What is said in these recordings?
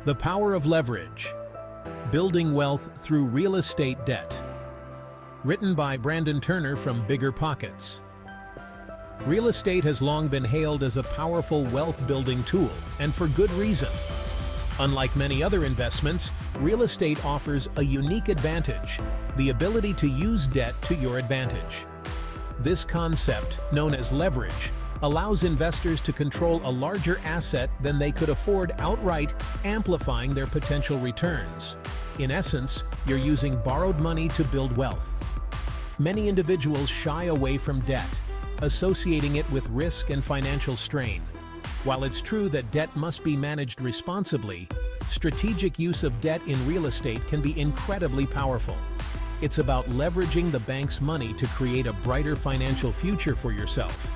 The Power of Leverage: Building Wealth Through Real Estate Debt. Written by Brandon Turner from Bigger Pockets. Real estate has long been hailed as a powerful wealth-building tool, and for good reason. Unlike many other investments, real estate offers a unique advantage: the ability to use debt to your advantage. This concept, known as leverage, allows investors to control a larger asset than they could afford outright, amplifying their potential returns. In essence, you're using borrowed money to build wealth. Many individuals shy away from debt, associating it with risk and financial strain. While it's true that debt must be managed responsibly, strategic use of debt in real estate can be incredibly powerful. It's about leveraging the bank's money to create a brighter financial future for yourself.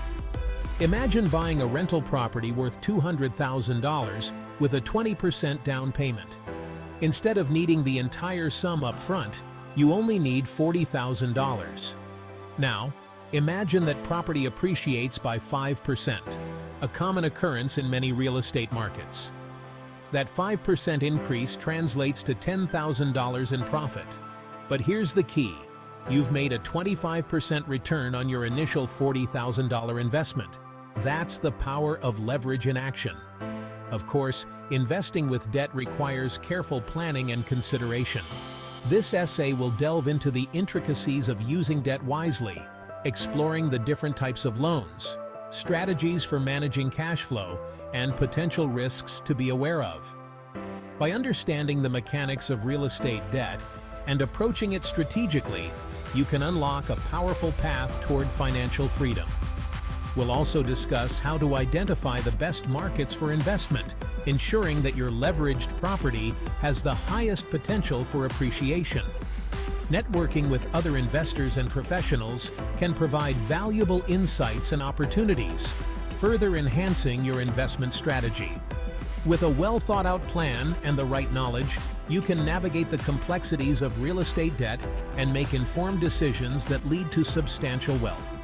Imagine buying a rental property worth $200,000 with a 20% down payment. Instead of needing the entire sum up front, you only need $40,000. Now, imagine that property appreciates by 5%, a common occurrence in many real estate markets. That 5% increase translates to $10,000 in profit. But here's the key: you've made a 25% return on your initial $40,000 investment. That's the power of leverage in action. Of course, investing with debt requires careful planning and consideration. This essay will delve into the intricacies of using debt wisely, exploring the different types of loans, strategies for managing cash flow, and potential risks to be aware of. By understanding the mechanics of real estate debt and approaching it strategically, you can unlock a powerful path toward financial freedom. We'll also discuss how to identify the best markets for investment, ensuring that your leveraged property has the highest potential for appreciation. Networking with other investors and professionals can provide valuable insights and opportunities, further enhancing your investment strategy. With a well-thought-out plan and the right knowledge, you can navigate the complexities of real estate debt and make informed decisions that lead to substantial wealth.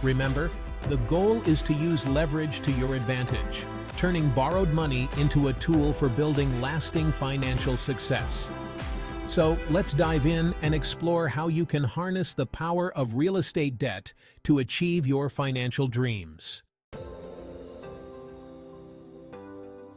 Remember, the goal is to use leverage to your advantage, turning borrowed money into a tool for building lasting financial success. So let's dive in and explore how you can harness the power of real estate debt to achieve your financial dreams.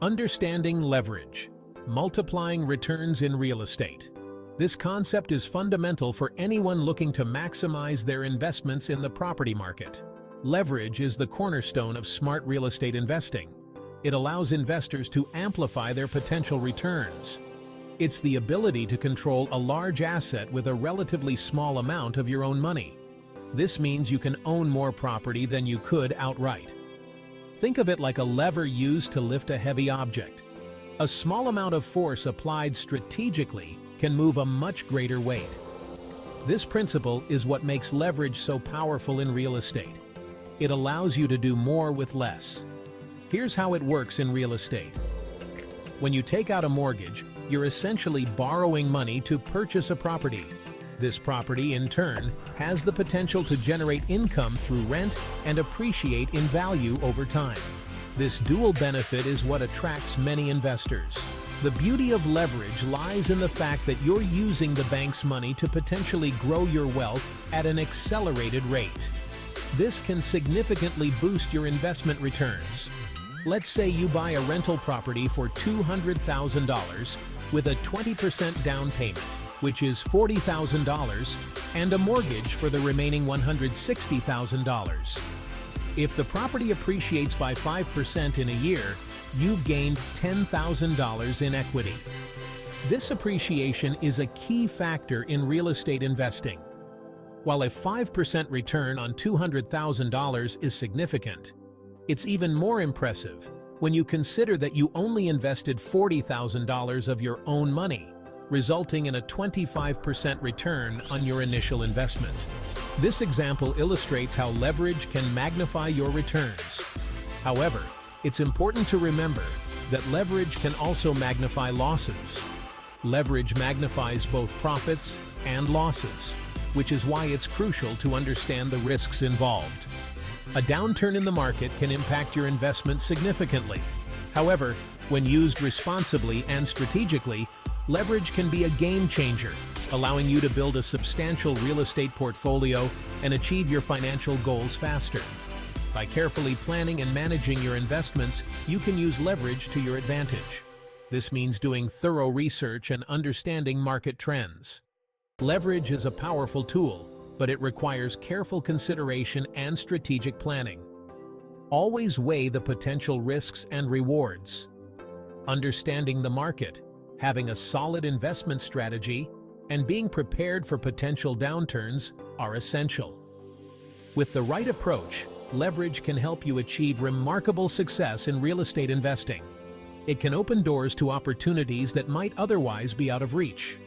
Understanding leverage: multiplying returns in real estate. This concept is fundamental for anyone looking to maximize their investments in the property market. Leverage is the cornerstone of smart real estate investing. It allows investors to amplify their potential returns. It's the ability to control a large asset with a relatively small amount of your own money. This means you can own more property than you could outright. Think of it like a lever used to lift a heavy object. A small amount of force applied strategically can move a much greater weight. This principle is what makes leverage so powerful in real estate. It allows you to do more with less. Here's how it works in real estate. When you take out a mortgage, you're essentially borrowing money to purchase a property. This property, in turn, has the potential to generate income through rent and appreciate in value over time. This dual benefit is what attracts many investors. The beauty of leverage lies in the fact that you're using the bank's money to potentially grow your wealth at an accelerated rate. This can significantly boost your investment returns. Let's say you buy a rental property for $200,000 with a 20% down payment, which is $40,000, and a mortgage for the remaining $160,000. If the property appreciates by 5% in a year, you've gained $10,000 in equity. This appreciation is a key factor in real estate investing. While a 5% return on $200,000 is significant, it's even more impressive when you consider that you only invested $40,000 of your own money, resulting in a 25% return on your initial investment. This example illustrates how leverage can magnify your returns. However, it's important to remember that leverage can also magnify losses. Leverage magnifies both profits and losses, which is why it's crucial to understand the risks involved. A downturn in the market can impact your investment significantly. However, When used responsibly and strategically, leverage can be a game changer, allowing you to build a substantial real estate portfolio and achieve your financial goals faster. By carefully planning and managing your investments, you can use leverage to your advantage. This means doing thorough research and understanding market trends. Leverage is a powerful tool, but it requires careful consideration and strategic planning. Always weigh the potential risks and rewards. Understanding the market, having a solid investment strategy, and being prepared for potential downturns are essential. With the right approach, leverage can help you achieve remarkable success in real estate investing. It can open doors to opportunities that might otherwise be out of reach,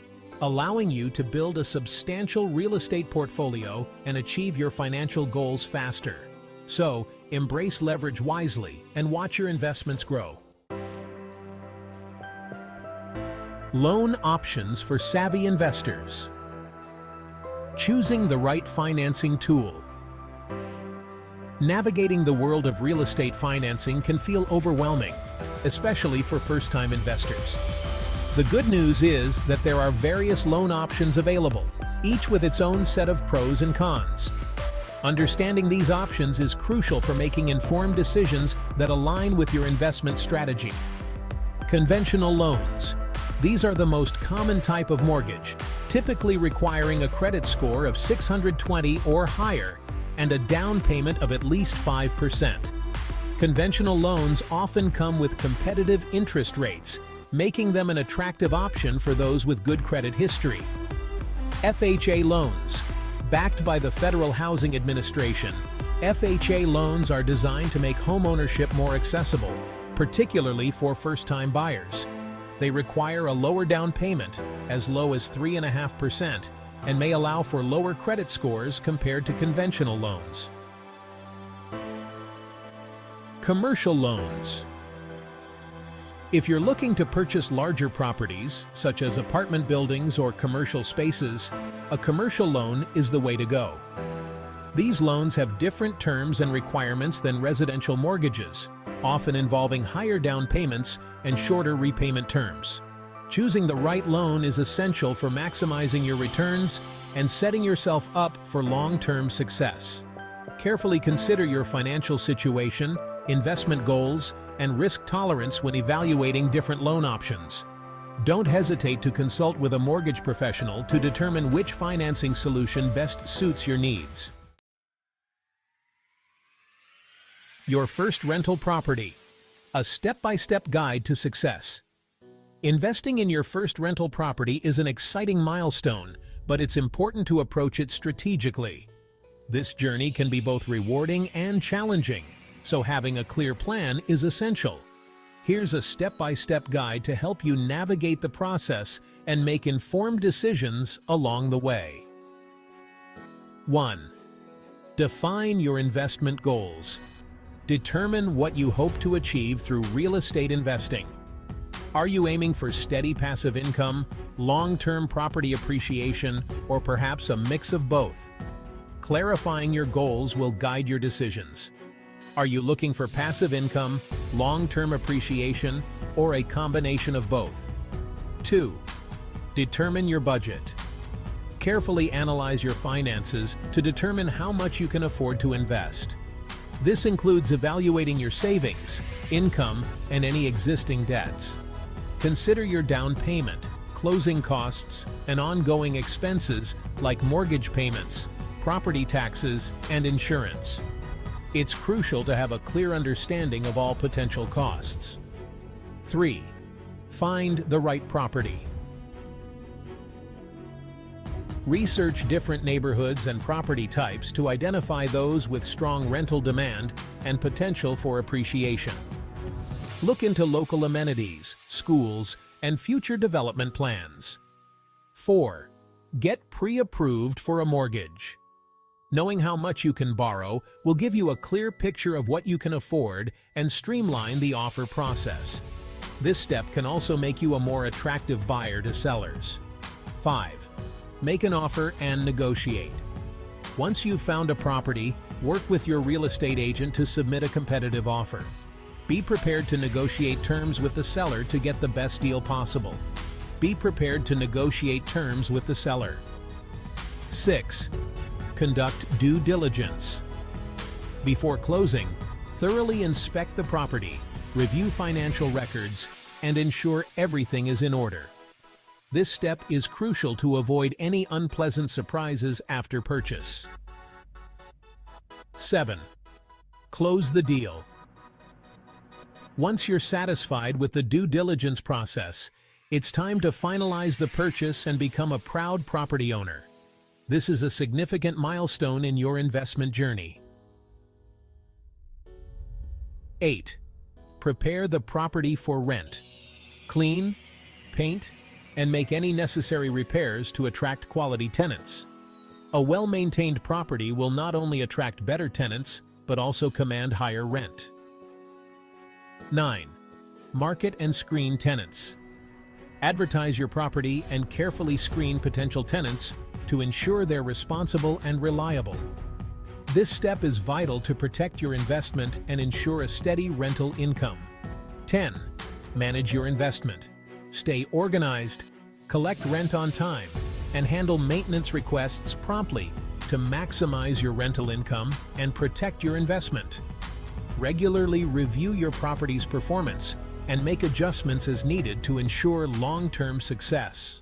allowing you to build a substantial real estate portfolio and achieve your financial goals faster. So, embrace leverage wisely and watch your investments grow. Loan options for savvy investors. Choosing the right financing tool. Navigating the world of real estate financing can feel overwhelming, especially for first-time investors. The good news is that there are various loan options available, each with its own set of pros and cons. Understanding these options is crucial for making informed decisions that align with your investment strategy. Conventional loans. These are the most common type of mortgage, typically requiring a credit score of 620 or higher and a down payment of at least 5%. Conventional loans often come with competitive interest rates, making them an attractive option for those with good credit history. FHA loans. Backed by the Federal Housing Administration, FHA loans are designed to make homeownership more accessible, particularly for first-time buyers. They require a lower down payment, as low as 3.5%, and may allow for lower credit scores compared to conventional loans. Commercial loans. If you're looking to purchase larger properties, such as apartment buildings or commercial spaces, a commercial loan is the way to go. These loans have different terms and requirements than residential mortgages, often involving higher down payments and shorter repayment terms. Choosing the right loan is essential for maximizing your returns and setting yourself up for long-term success. Carefully consider your financial situation, investment goals, and risk tolerance when evaluating different loan options. Don't hesitate to consult with a mortgage professional to determine which financing solution best suits your needs. Your first rental property. A step-by-step guide to success. Investing in your first rental property is an exciting milestone, but it's important to approach it strategically. This journey can be both rewarding and challenging, so having a clear plan is essential. Here's a step-by-step guide to help you navigate the process and make informed decisions along the way. 1. Define your investment goals. Determine what you hope to achieve through real estate investing. Are you aiming for steady passive income, long-term property appreciation, or perhaps a mix of both? Clarifying your goals will guide your decisions. Are you looking for passive income, long-term appreciation, or a combination of both? 2. Determine your budget. Carefully analyze your finances to determine how much you can afford to invest. This includes evaluating your savings, income, and any existing debts. Consider your down payment, closing costs, and ongoing expenses like mortgage payments, property taxes, and insurance. It's crucial to have a clear understanding of all potential costs. 3. Find the right property. Research different neighborhoods and property types to identify those with strong rental demand and potential for appreciation. Look into local amenities, schools, and future development plans. 4. Get pre-approved for a mortgage. Knowing how much you can borrow will give you a clear picture of what you can afford and streamline the offer process. This step can also make you a more attractive buyer to sellers. 5. Make an offer and negotiate. Once you've found a property, work with your real estate agent to submit a competitive offer. Be prepared to negotiate terms with the seller to get the best deal possible. Be prepared to negotiate terms with the seller. 6. Conduct due diligence. Before closing, thoroughly inspect the property, review financial records, and ensure everything is in order. This step is crucial to avoid any unpleasant surprises after purchase. 7. Close the deal. Once you're satisfied with the due diligence process, it's time to finalize the purchase and become a proud property owner. This is a significant milestone in your investment journey. 8. Prepare the property for rent. Clean, paint, and make any necessary repairs to attract quality tenants. A well-maintained property will not only attract better tenants, but also command higher rent. 9. Market and screen tenants. Advertise your property and carefully screen potential tenants to ensure they're responsible and reliable. This step is vital to protect your investment and ensure a steady rental income. 10. Manage your investment. Stay organized, collect rent on time, and handle maintenance requests promptly to maximize your rental income and protect your investment. Regularly review your property's performance and make adjustments as needed to ensure long-term success.